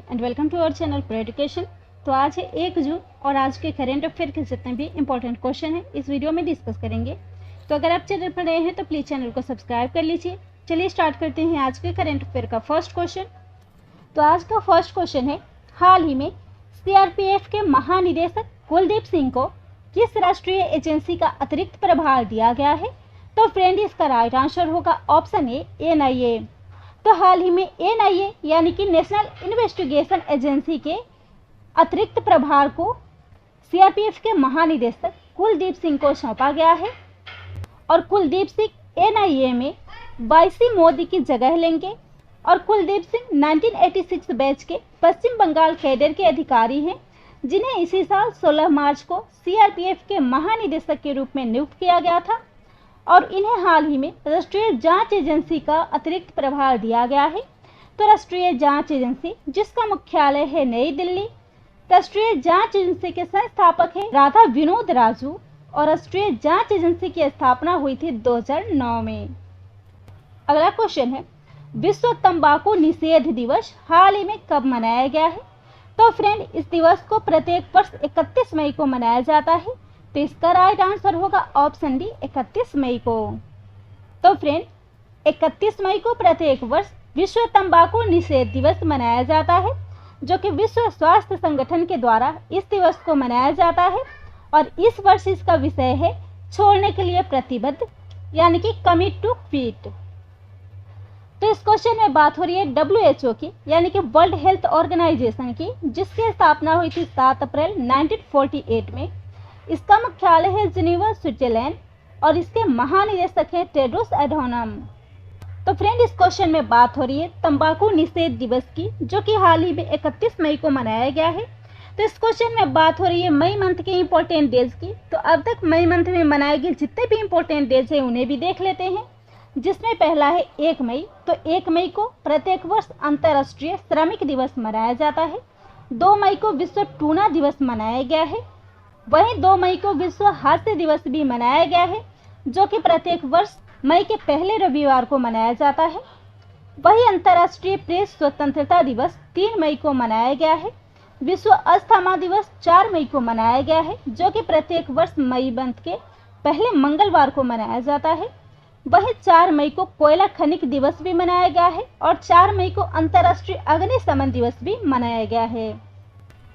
And welcome to our channel for education. तो आज है 1 जून और आज के करेंट अफेयर के जितने भी इंपॉर्टेंट क्वेश्चन हैं इस वीडियो में डिस्कस करेंगे। तो अगर आप चैनल पर नए हैं तो प्लीज़ चैनल को सब्सक्राइब कर लीजिए। चलिए स्टार्ट करते हैं आज के करेंट अफेयर का फर्स्ट क्वेश्चन। तो आज का फर्स्ट क्वेश्चन है, हाल ही में सीआरपीएफ के महानिदेशक कुलदीप सिंह को किस राष्ट्रीय एजेंसी का अतिरिक्त प्रभार दिया गया है? तो फ्रेंड इसका राइट आंसर होगा ऑप्शन ए एनआईए। तो हाल ही में एनआईए यानी कि नेशनल इन्वेस्टिगेशन एजेंसी के अतिरिक्त प्रभार को सीआरपीएफ के महानिदेशक कुलदीप सिंह को सौंपा गया है और कुलदीप सिंह एनआईए में वाईसी मोदी की जगह लेंगे। और कुलदीप सिंह 1986 बैच के पश्चिम बंगाल कैडर के अधिकारी हैं जिन्हें इसी साल 16 मार्च को सीआरपीएफ के महानिदेशक के रूप में नियुक्त किया गया था और इन्हें हाल ही में राष्ट्रीय जांच एजेंसी का अतिरिक्त प्रभार दिया गया है। तो राष्ट्रीय जांच एजेंसी जिसका मुख्यालय है नई दिल्ली, राष्ट्रीय जांच एजेंसी के संस्थापक है राधा विनोद राजू और राष्ट्रीय जांच एजेंसी की स्थापना हुई थी 2009 में। अगला क्वेश्चन है, विश्व तंबाकू निषेध दिवस हाल ही में कब मनाया गया है? तो फ्रेंड इस दिवस को प्रत्येक वर्ष 31 मई को मनाया जाता है। तो इसका राइट आंसर होगा ऑप्शन डी 31 मई को। तो फ्रेंड 31 मई को प्रत्येक वर्ष विश्व तंबाकू निषेध दिवस मनाया जाता है जो कि विश्व स्वास्थ्य संगठन के द्वारा इस दिवस को मनाया जाता है और इस वर्ष इसका विषय है छोड़ने के लिए प्रतिबद्ध यानी कि कमिट टू क्विट। तो इस क्वेश्चन में बात हो रही है WHO की यानी कि वर्ल्ड हेल्थ ऑर्गेनाइजेशन की, जिसकी स्थापना हुई थी 7 अप्रैल 1948 में। इसका मुख्यालय है जिनेवा स्विट्जरलैंड और इसके महानिदेशक है टेड्रोस एडहानम। तो फ्रेंड इस क्वेश्चन में बात हो रही है तंबाकू निषेध दिवस की जो कि हाल ही में 31 मई को मनाया गया है। तो इस क्वेश्चन में बात हो रही है मई मंथ के इम्पोर्टेंट डेज की। तो अब तक मई मंथ में मनाए गए जितने भी इम्पोर्टेंट डेज हैं उन्हें भी देख लेते हैं, जिसमें पहला है 1 मई। तो 1 मई को प्रत्येक वर्ष अंतर्राष्ट्रीय श्रमिक दिवस मनाया जाता है। 2 मई को विश्व टूना दिवस मनाया गया है। वहीं 2 मई को विश्व हास्य दिवस भी मनाया गया है जो कि प्रत्येक वर्ष मई के पहले रविवार को मनाया जाता है। वहीं अंतर्राष्ट्रीय प्रेस स्वतंत्रता दिवस 3 मई को मनाया गया है। विश्व अस्थमा दिवस 4 मई को मनाया गया है जो कि प्रत्येक वर्ष मई मंथ के पहले मंगलवार को मनाया जाता है। वहीं 4 मई को कोयला खनिक दिवस भी मनाया गया है और 4 मई को अंतर्राष्ट्रीय अग्निशमन दिवस भी मनाया गया है।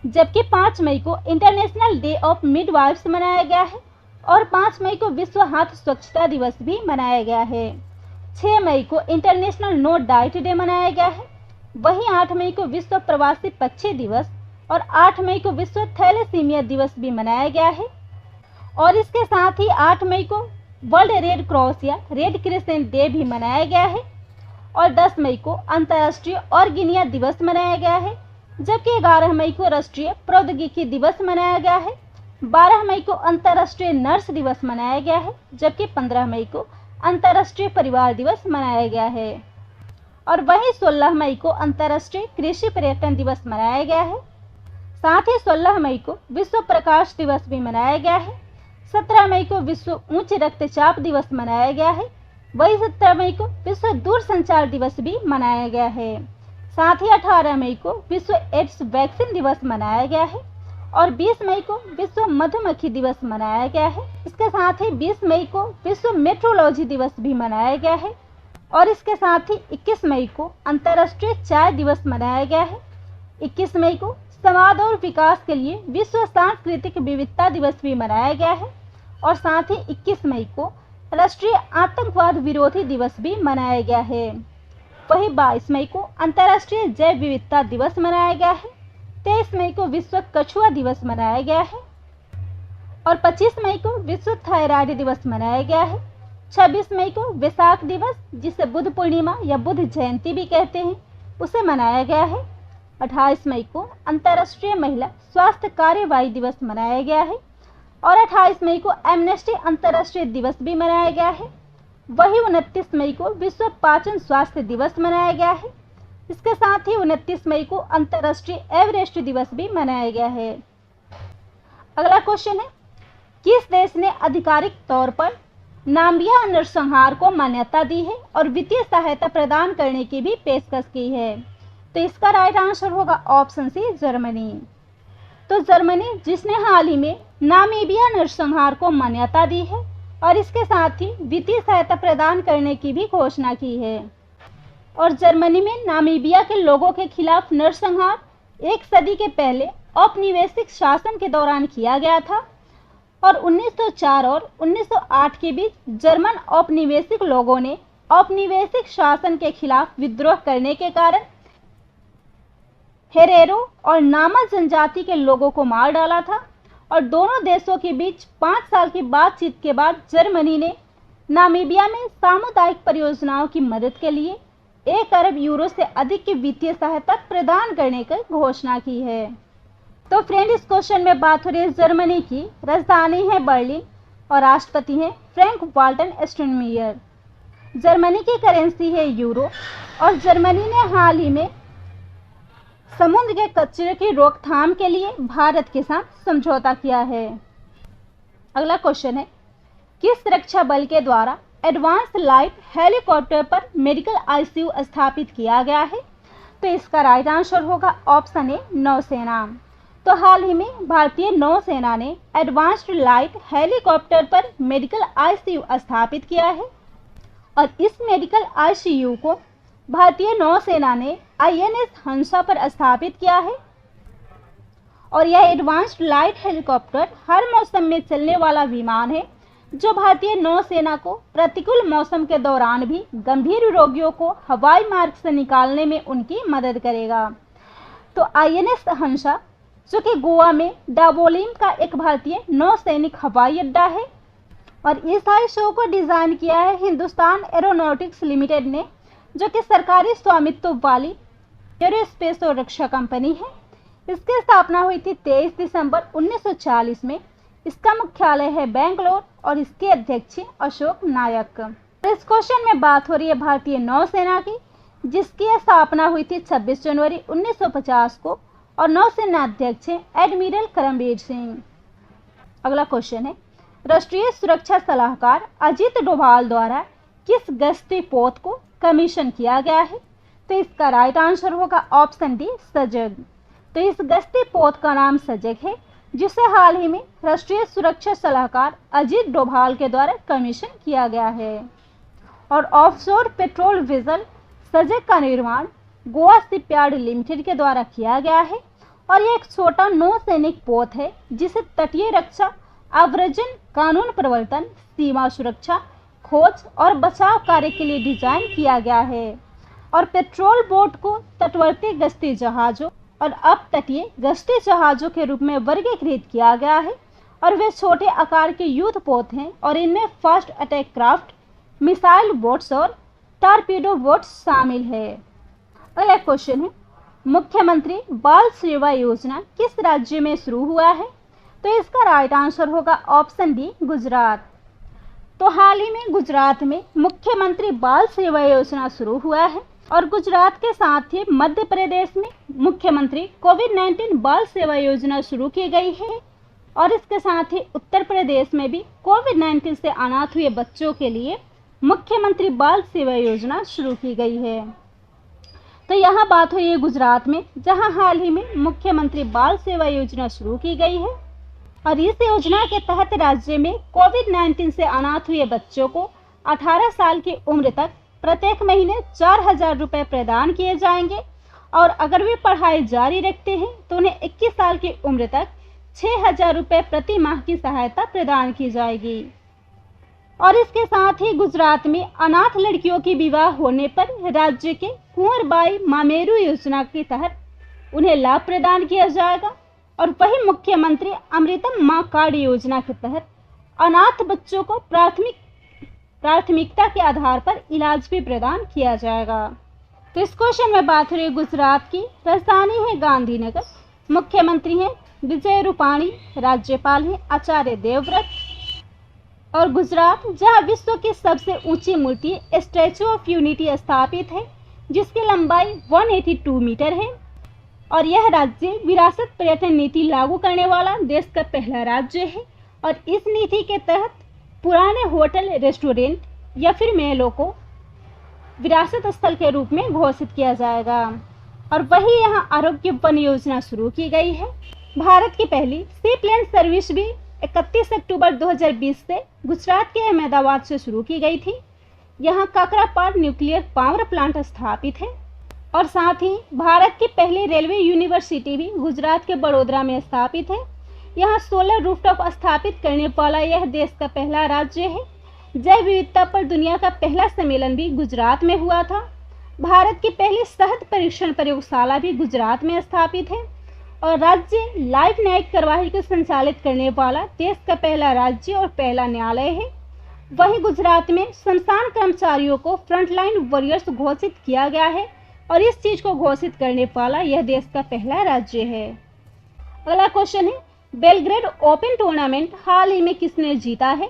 जबकि 5 मई को इंटरनेशनल डे ऑफ मिडवाइफ्स मनाया गया है और 5 मई को विश्व हाथ स्वच्छता दिवस भी मनाया गया है। 6 मई को इंटरनेशनल नो डाइट डे मनाया गया है। वहीं 8 मई को विश्व प्रवासी पक्षी दिवस और 8 मई को विश्व थैलेसीमिया दिवस भी मनाया गया है। और इसके साथ ही 8 मई को वर्ल्ड रेड क्रॉस या रेड क्रिसेंट डे भी मनाया गया है और 10 मई को अंतर्राष्ट्रीय ऑर्गेनिया दिवस मनाया गया है। जबकि 11 मई को राष्ट्रीय प्रौद्योगिकी दिवस मनाया गया है। 12 मई को अंतर्राष्ट्रीय नर्स दिवस मनाया गया है जबकि 15 मई को अंतर्राष्ट्रीय परिवार दिवस मनाया गया है। और वहीं 16 मई को अंतर्राष्ट्रीय कृषि पर्यटन दिवस मनाया गया है। साथ ही 16 मई को विश्व प्रकाश दिवस भी मनाया गया है। 17 मई को विश्व उच्च रक्तचाप दिवस मनाया गया है। वहीं 17 मई को विश्व दूरसंचार दिवस भी मनाया गया है। साथ ही 18 मई को विश्व एड्स वैक्सीन दिवस मनाया गया है और 20 मई को विश्व मधुमक्खी दिवस मनाया गया है। इसके साथ ही 20 मई को विश्व मेट्रोलॉजी दिवस भी मनाया गया है और इसके साथ ही 21 मई को अंतर्राष्ट्रीय चाय दिवस मनाया गया है। 21 मई को समाज और विकास के लिए विश्व सांस्कृतिक विविधता दिवस भी मनाया गया है और साथ ही 21 मई को राष्ट्रीय आतंकवाद विरोधी दिवस भी मनाया गया है। वहीं 22 मई को अंतर्राष्ट्रीय जैव विविधता दिवस मनाया गया है। 23 मई को विश्व कछुआ दिवस मनाया गया है और 25 मई को विश्व थायराइड दिवस मनाया गया है। 26 मई को वैशाख दिवस जिसे बुद्ध पूर्णिमा या बुद्ध जयंती भी कहते हैं उसे मनाया गया है। 28 मई को अंतर्राष्ट्रीय महिला स्वास्थ्य कार्यवाही दिवस मनाया गया है और 28 मई को एमनेस्टी अंतर्राष्ट्रीय दिवस भी मनाया गया है। वही 29 मई को विश्व पाचन स्वास्थ्य दिवस मनाया गया है। इसके साथ ही 29 मई को अंतर्राष्ट्रीय एवरेस्ट दिवस भी मनाया गया है। अगला क्वेश्चन है, किस देश ने आधिकारिक तौर पर नामिबिया नरसंहार को मान्यता दी है और वित्तीय सहायता प्रदान करने की भी पेशकश की है? तो इसका राइट आंसर होगा ऑप्शन सी जर्मनी। तो जर्मनी जिसने हाल ही में नामीबिया नरसंहार को मान्यता दी है और इसके साथ ही वित्तीय सहायता प्रदान करने की भी घोषणा की है। और जर्मनी में नामीबिया के लोगों के खिलाफ नरसंहार एक सदी के पहले औपनिवेशिक शासन के दौरान किया गया था और 1904 और 1908 के बीच जर्मन औपनिवेशिक लोगों ने औपनिवेशिक शासन के खिलाफ विद्रोह करने के कारण हेरेरो और नामा जनजाति के लोगों को मार डाला था और दोनों देशों के बीच 5 साल की बातचीत के बाद जर्मनी ने नामीबिया में सामुदायिक परियोजनाओं की मदद के लिए 1 अरब यूरो से अधिक की वित्तीय सहायता प्रदान करने की घोषणा की है। तो फ्रेंड, इस क्वेश्चन में बात हो रही है जर्मनी की, राजधानी है बर्लिन और राष्ट्रपति हैं फ्रैंक वाल्टर स्टाइनमायर। जर्मनी की करेंसी है यूरो और जर्मनी ने हाल ही में समुद्र के कचरे की रोकथाम के लिए भारत के साथ समझौता किया है। अगला क्वेश्चन है, किस रक्षा बल के द्वारा एडवांस लाइट हेलीकॉप्टर पर मेडिकल आईसीयू स्थापित किया गया है? तो इसका राइट आंसर होगा ऑप्शन ए नौसेना। तो हाल ही में भारतीय नौसेना ने एडवांस्ड लाइट हेलीकॉप्टर पर मेडिकल आईसीयू स्थापित किया है और इस मेडिकल आईसीयू को भारतीय नौसेना ने आईएनएस हंसा पर स्थापित किया है और यह एडवांस्ड लाइट हेलीकॉप्टर हर मौसम में चलने वाला विमान है जो भारतीय नौसेना को प्रतिकूल मौसम के दौरान भी गंभीर रोगियों को हवाई मार्ग से निकालने में उनकी मदद करेगा। तो आईएनएस हंसा जो कि गोवा में डाबोलिम का एक भारतीय नौसैनिक हवाई अड्डा है और इस आईसीयू को डिजाइन किया है हिंदुस्तान एरोनॉटिक्स लिमिटेड ने, जो कि सरकारी स्वामित्व वाली एरोस्पेस और रक्षा कंपनी है। इसकी स्थापना हुई थी 23 दिसंबर 1940 में। इसका मुख्यालय है बेंगलोर और इसके अध्यक्ष अशोक नायक। तो इस क्वेश्चन में बात हो रही है भारतीय नौसेना की, जिसकी स्थापना हुई थी 26 जनवरी 1950 को और नौसेना अध्यक्ष हैं एडमिरल करमबीर सिंह। अगला क्वेश्चन है, राष्ट्रीय सुरक्षा सलाहकार अजीत डोभाल द्वारा किस गश्ती पोत को कमीशन किया गया है? तो इसका राइट आंसर होगा ऑप्शन डी सजग। तो इस गश्ती पोत का नाम सजग है, जिसे हाल ही में राष्ट्रीय सुरक्षा सलाहकार अजीत डोभाल के द्वारा कमीशन किया गया है। और ऑफशोर पेट्रोल वेसल सजग का निर्माण गोवा शिपयार्ड लिमिटेड के द्वारा किया गया है और यह एक छोटा नौसैनिक पोत है जिसे तटीय रक्षा, आव्रजन, कानून प्रवर्तन, सीमा सुरक्षा, खोज और बचाव कार्य के लिए डिजाइन किया गया है। और पेट्रोल बोट को तटवर्ती गश्ती जहाजों और अपतटीय गश्ती जहाजों के रूप में वर्गीकृत किया गया है और वे छोटे आकार के युद्ध पोत हैं और इनमें fast attack craft, missile boats और टॉर्पीडो बोट्स शामिल है। अगला क्वेश्चन है, मुख्यमंत्री बाल सेवा योजना किस राज्य में शुरू हुआ है? तो इसका राइट आंसर होगा ऑप्शन डी गुजरात। तो हाल ही में गुजरात में मुख्यमंत्री बाल सेवा योजना शुरू हुआ है और गुजरात के साथ ही मध्य प्रदेश में मुख्यमंत्री कोविड-19 बाल सेवा योजना शुरू की गई है और इसके साथ ही उत्तर प्रदेश में भी कोविड-19 से अनाथ हुए बच्चों के लिए मुख्यमंत्री बाल सेवा योजना शुरू की गई है। तो यहाँ बात हुई है गुजरात में, जहाँ हाल ही में मुख्यमंत्री बाल सेवा योजना शुरू की गई है और इस योजना के तहत राज्य में कोविड-19 से अनाथ हुए बच्चों को 18 साल की उम्र तक प्रत्येक महीने 4,000 रुपये प्रदान किए जाएंगे और अगर वे पढ़ाई जारी रखते हैं तो उन्हें 21 साल की उम्र तक 6,000 रुपये प्रति माह की सहायता प्रदान की जाएगी। और इसके साथ ही गुजरात में अनाथ लड़कियों की विवाह होने पर राज्य के कुंवरबाई मामेरू योजना के तहत उन्हें लाभ प्रदान किया जाएगा और वही मुख्यमंत्री अमृतम मां कार्ड योजना के तहत अनाथ बच्चों को प्राथमिकता के आधार पर इलाज भी प्रदान किया जाएगा। तो इस क्वेश्चन में बात हो रही है गुजरात की, राजधानी है गांधीनगर, मुख्यमंत्री हैं विजय रूपाणी, राज्यपाल हैं आचार्य देवव्रत और गुजरात जहां विश्व की सबसे ऊंची मूर्ति स्टैचू ऑफ यूनिटी स्थापित है जिसकी लंबाई 182 मीटर है और यह राज्य विरासत पर्यटन नीति लागू करने वाला देश का पहला राज्य है और इस नीति के तहत पुराने होटल, रेस्टोरेंट या फिर मेलों को विरासत स्थल के रूप में घोषित किया जाएगा। और वही यहाँ आरोग्य वन योजना शुरू की गई है। भारत की पहली सी प्लेन सर्विस भी 31 अक्टूबर 2020 से गुजरात के अहमदाबाद से शुरू की गई थी। यहाँ काकरापार न्यूक्लियर पावर प्लांट स्थापित है और साथ ही भारत की पहली रेलवे यूनिवर्सिटी भी गुजरात के बड़ोदरा में स्थापित है। यहाँ सोलर रूफटॉप स्थापित करने वाला यह देश का पहला राज्य है। जैव विविधता पर दुनिया का पहला सम्मेलन भी गुजरात में हुआ था। भारत की पहली शहद परीक्षण प्रयोगशाला भी गुजरात में स्थापित है और राज्य लाइव न्यायिक कार्यवाही को संचालित करने वाला देश का पहला राज्य और पहला न्यायालय है। वहीं गुजरात में श्मशान कर्मचारियों को फ्रंटलाइन वॉरियर्स घोषित किया गया है और इस चीज को घोषित करने वाला यह देश का पहला राज्य है। अगला क्वेश्चन है, बेलग्रेड ओपन टूर्नामेंट हाल ही में किसने जीता है?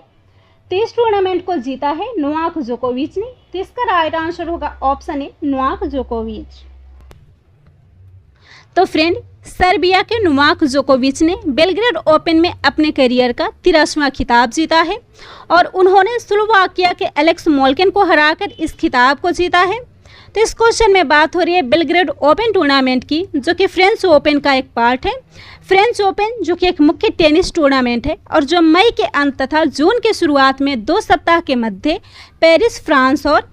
तो इस टूर्नामेंट को जीता है नोवाक जोकोविच ने। तो इसका राइट आंसर होगा ऑप्शन ए नोवाक जोकोविच। तो फ्रेंड, सर्बिया के नोवाक जोकोविच ने बेलग्रेड ओपन में अपने करियर का 83वां खिताब जीता है और उन्होंने स्लोवाकिया के एलेक्स मोल्केन को हराकर इस खिताब को जीता है। तो इस क्वेश्चन में बात हो रही है बेलग्रेड ओपन टूर्नामेंट की, जो कि फ्रेंच ओपन का एक पार्ट है। फ्रेंच ओपन जो कि एक मुख्य टेनिस टूर्नामेंट है और जो मई के अंत तथा जून के शुरुआत में 2 सप्ताह के मध्य पेरिस, फ्रांस और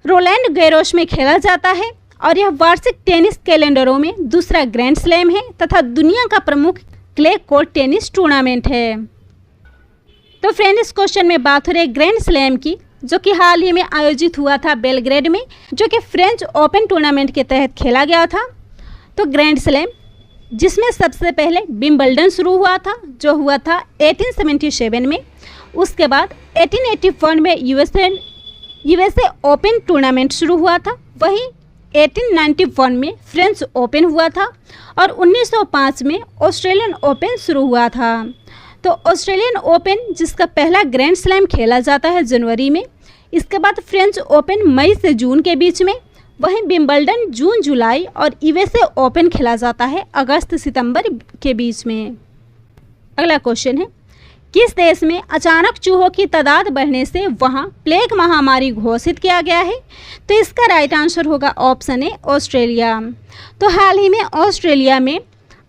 रोलैंड गैरोस में खेला जाता है और यह वार्षिक टेनिस कैलेंडरों में दूसरा ग्रैंड स्लैम है तथा दुनिया का प्रमुख क्ले कोर्ट टेनिस टूर्नामेंट है। तो फ्रेंड, इस क्वेश्चन में बात हो रही है ग्रैंड स्लैम की, जो कि हाल ही में आयोजित हुआ था बेलग्रेड में, जो कि फ्रेंच ओपन टूर्नामेंट के तहत खेला गया था। तो ग्रैंड स्लैम जिसमें सबसे पहले विंबलडन शुरू हुआ था, जो हुआ था 1877 में। उसके बाद 1881 में यूएसए ओपन टूर्नामेंट शुरू हुआ था। वहीं 1891 में फ्रेंच ओपन हुआ था और 1905 में ऑस्ट्रेलियन ओपन शुरू हुआ था। तो ऑस्ट्रेलियन ओपन जिसका पहला ग्रैंड स्लैम खेला जाता है जनवरी में। इसके बाद फ्रेंच ओपन मई से जून के बीच में। वहीं विंबलडन जून जुलाई और यूएसए ओपन खेला जाता है अगस्त सितंबर के बीच में। अगला क्वेश्चन है, किस देश में अचानक चूहों की तादाद बढ़ने से वहां प्लेग महामारी घोषित किया गया है? तो इसका राइट आंसर होगा ऑप्शन ए ऑस्ट्रेलिया। तो हाल ही में ऑस्ट्रेलिया में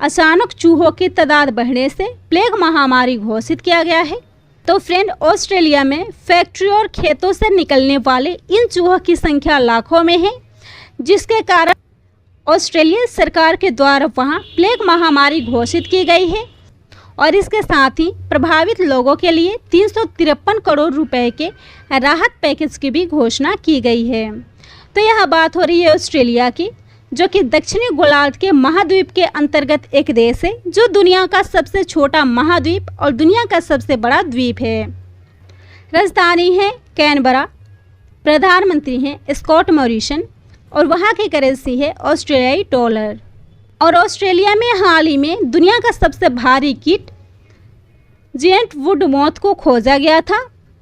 अचानक चूहों की तादाद बढ़ने से प्लेग महामारी घोषित किया गया है। तो फ्रेंड, ऑस्ट्रेलिया में फैक्ट्री और खेतों से निकलने वाले इन चूहों की संख्या लाखों में है, जिसके कारण ऑस्ट्रेलिया सरकार के द्वारा वहां प्लेग महामारी घोषित की गई है और इसके साथ ही प्रभावित लोगों के लिए 353 करोड़ रुपए के राहत पैकेज की भी घोषणा की गई है। तो यह बात हो रही है ऑस्ट्रेलिया की, जो कि दक्षिणी गोलार्ध के महाद्वीप के अंतर्गत एक देश है, जो दुनिया का सबसे छोटा महाद्वीप और दुनिया का सबसे बड़ा द्वीप है। राजधानी है कैनबरा, प्रधानमंत्री हैं स्कॉट मॉरिसन और वहाँ की करेंसी है ऑस्ट्रेलियाई डॉलर। और ऑस्ट्रेलिया में हाल ही में दुनिया का सबसे भारी कीट जेंट वुड मॉथ को खोजा गया था।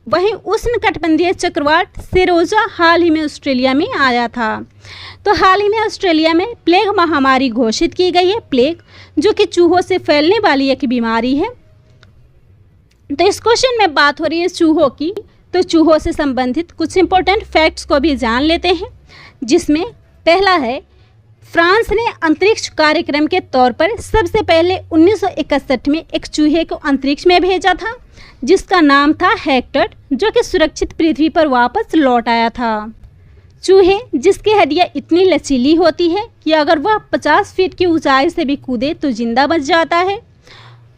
वहीं उष्णकटिबंधीय चक्रवात सेरोजा हाल ही में ऑस्ट्रेलिया में आया था। तो हाल ही में ऑस्ट्रेलिया में प्लेग महामारी घोषित की गई है। प्लेग जो कि चूहों से फैलने वाली एक बीमारी है। तो इस क्वेश्चन में बात हो रही है चूहों की, तो चूहों से संबंधित कुछ इंपॉर्टेंट फैक्ट्स को भी जान लेते हैं, जिसमें पहला है फ्रांस ने अंतरिक्ष कार्यक्रम के तौर पर सबसे पहले 1961 में एक चूहे को अंतरिक्ष में भेजा था, जिसका नाम था हेक्टर, जो कि सुरक्षित पृथ्वी पर वापस लौट आया था। चूहे जिसकी हड्डियां इतनी लचीली होती है कि अगर वह 50 फीट की ऊंचाई से भी कूदे तो जिंदा बच जाता है।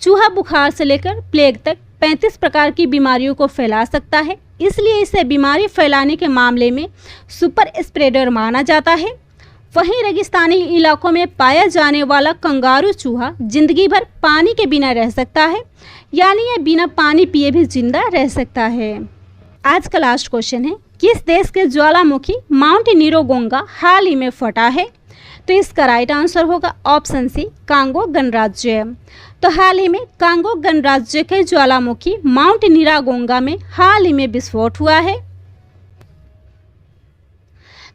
चूहा बुखार से लेकर प्लेग तक 35 प्रकार की बीमारियों को फैला सकता है, इसलिए इसे बीमारी फैलाने के मामले में सुपर स्प्रेडर माना जाता है। वहीं रेगिस्तानी इलाकों में पाया जाने वाला कंगारू चूहा जिंदगी भर पानी के बिना रह सकता है, यानी यह बिना पानी पिए भी जिंदा रह सकता है। आज का लास्ट क्वेश्चन है, किस देश के ज्वालामुखी माउंट नीरोगोंगा हाल ही में फटा है? तो इसका राइट आंसर होगा ऑप्शन सी कांगो गणराज्य। तो हाल ही में कांगो गणराज्य के ज्वालामुखी माउंट नीरागोंगा में हाल ही में विस्फोट हुआ है।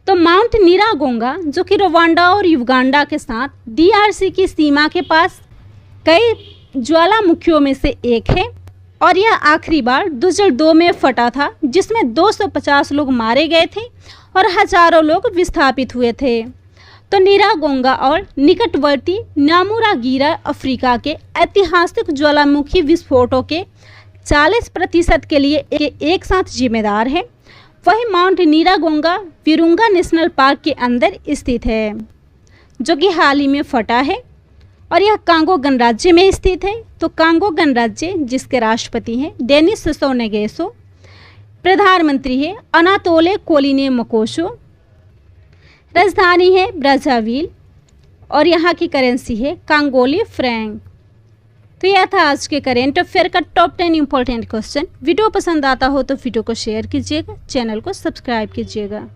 तो माउंट नीरागोंगा जो कि रवांडा और युगांडा के साथ DRC की सीमा के पास कई ज्वालामुखियों में से एक है और यह आखिरी बार 2002 में फटा था, जिसमें 250 लोग मारे गए थे और हजारों लोग विस्थापित हुए थे। तो नीरागोंगा और निकटवर्ती नामुरागिरा अफ्रीका के ऐतिहासिक ज्वालामुखी विस्फोटों के 40% के लिए एक साथ जिम्मेदार है। वही माउंट नीरागोंगा विरुंगा नेशनल पार्क के अंदर स्थित है, जो कि हाल ही में फटा है और यह कांगो गणराज्य में स्थित है। तो कांगो गणराज्य जिसके राष्ट्रपति हैं डेनिस ससो नेगेसो, प्रधानमंत्री है अनातोले कोलिने मकोशो, राजधानी है ब्राज़ाविल और यहाँ की करेंसी है कांगोली फ्रैंक। तो यह था आज के करेंट अफेयर का टॉप 10 इंपॉर्टेंट क्वेश्चन। वीडियो पसंद आता हो तो वीडियो को शेयर कीजिएगा, चैनल को सब्सक्राइब कीजिएगा।